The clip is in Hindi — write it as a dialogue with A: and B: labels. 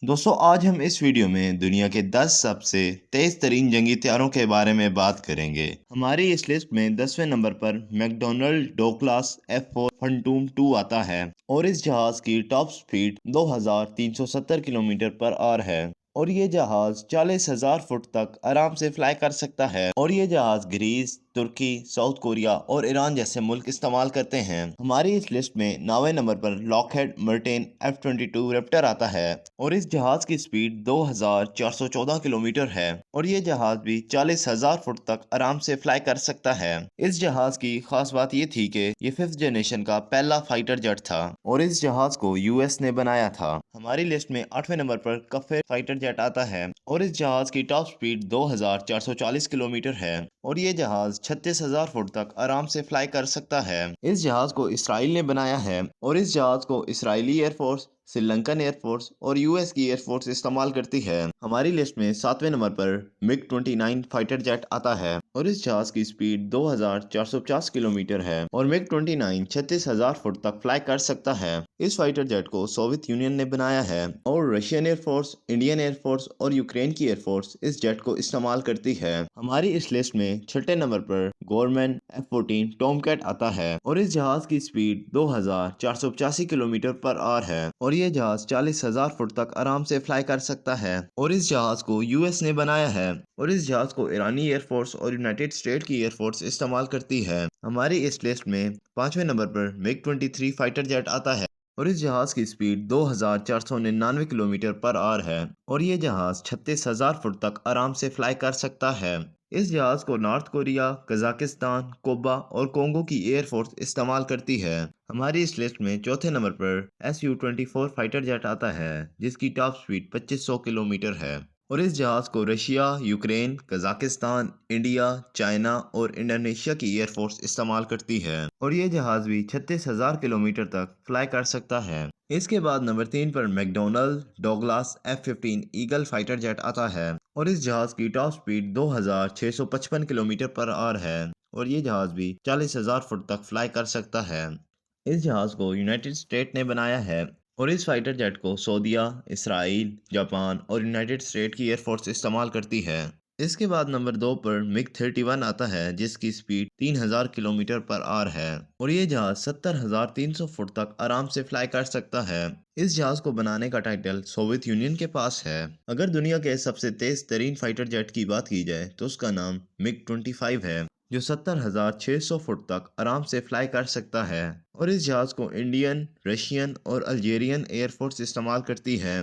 A: दोस्तों आज हम इस वीडियो में दुनिया के 10 सबसे तेज तरीन जंगी हथियारों के बारे में बात करेंगे। हमारी इस लिस्ट में 10वें नंबर पर मैकडोनल्ड डोगलास F4 फंटूम 2 आता है और इस जहाज की top speed 2370 kilometre per hour है और ये जहाज 40,000 फुट तक आराम से फ्लाई कर सकता है और ये जहाज ग्रीस, तुर्की, साउथ कोरिया और ईरान जैसे मुल्क इस्तेमाल करते हैं। हमारी इस लिस्ट में 9वें नंबर पर लॉकहेड मार्टिन F-22 रैप्टर आता है और इस जहाज की स्पीड 2414 किलोमीटर है और ये जहाज भी 40,000 फुट तक आराम से फ्लाई कर सकता है। इस जहाज की खास बात ये थी कि ये 5th जनरेशन का पहला फाइटर जेट था और इस जहाज को यूएस ने बनाया था। हमारी लिस्ट में 8वें नंबर पर कफे फाइटर जेट आता है और इस जहाज की टॉप स्पीड 2440 किलोमीटर है और ये जहाज 36,000 फुट तक आराम से फ्लाई कर सकता है। इस जहाज को इसराइल ने बनाया है और इस जहाज को इसराइली एयरफोर्स, श्रीलंकन एयरफोर्स और यूएस की एयरफोर्स इस्तेमाल करती है। हमारी लिस्ट में 7वें नंबर पर मिग 29 फाइटर जेट आता है और इस जहाज की स्पीड 2450 किलोमीटर है और मिग 29 36,000 फुट तक फ्लाई कर सकता है। इस फाइटर जेट को सोवियत यूनियन ने बनाया है और रशियन एयरफोर्स, इंडियन एयरफोर्स और यूक्रेन की एयरफोर्स इस जेट को इस्तेमाल करती है। हमारी इस लिस्ट में 6ठे नंबर पर गवर्नमेंट F-14 टॉमकैट आता है और इस जहाज की स्पीड 2485 किलोमीटर पर आवर है और ये जहाज 40,000 फुट तक आराम से फ्लाई कर सकता है और इस जहाज को यूएस ने बनाया है और इस जहाज को ईरानी एयरफोर्स और यूनाइटेड स्टेट की एयरफोर्स इस्तेमाल करती है। हमारी इस लिस्ट में 5वें नंबर पर मिग 23 फाइटर जेट आता है और इस जहाज की स्पीड 2499 किलोमीटर पर आवर है और ये जहाज 36,000 फुट तक आराम से फ्लाई कर सकता है। इस जहाज को नॉर्थ कोरिया, कजाकिस्तान, कोबा और कोंगो की एयरफोर्स इस्तेमाल करती है। हमारी इस लिस्ट में चौथे नंबर पर Su-24 फाइटर जेट आता है जिसकी टॉप स्पीड 2500 किलोमीटर है और इस जहाज को Russia, Ukraine, Kazakhstan, India, China और इंडोनेशिया की एयरफोर्स इस्तेमाल करती है और ये जहाज भी 36,000 किलोमीटर तक फ्लाई कर सकता है। इसके बाद नंबर 3 पर McDonnell Douglas F-15 Eagle fighter jet आता है और इस जहाज की top speed 2655 kilometre per hour है और ये जहाज भी 40,000 फुट तक फ्लाई कर सकता है। इस जहाज को यूनाइटेड स्टेट ने बनाया है और इस फाइटर जेट को सऊदीया, इसराइल, जापान और यूनाइटेड स्टेट की एयरफोर्स इस्तेमाल करती है। इसके बाद नंबर 2 पर मिग 31 आता है जिसकी स्पीड 3000 किलोमीटर पर आवर है और ये जहाज 70,300 फुट तक आराम से फ्लाई कर सकता है। इस जहाज को बनाने का टाइटल सोवियत यूनियन के पास है। अगर दुनिया के सबसे तेज तरीन फाइटर जेट की बात की जाए तो उसका नाम मिग 25 है जो 70,600 फुट तक आराम से फ्लाई कर सकता है और इस जहाज को इंडियन, रशियन और अल्जीरियन एयरफोर्स इस्तेमाल करती है।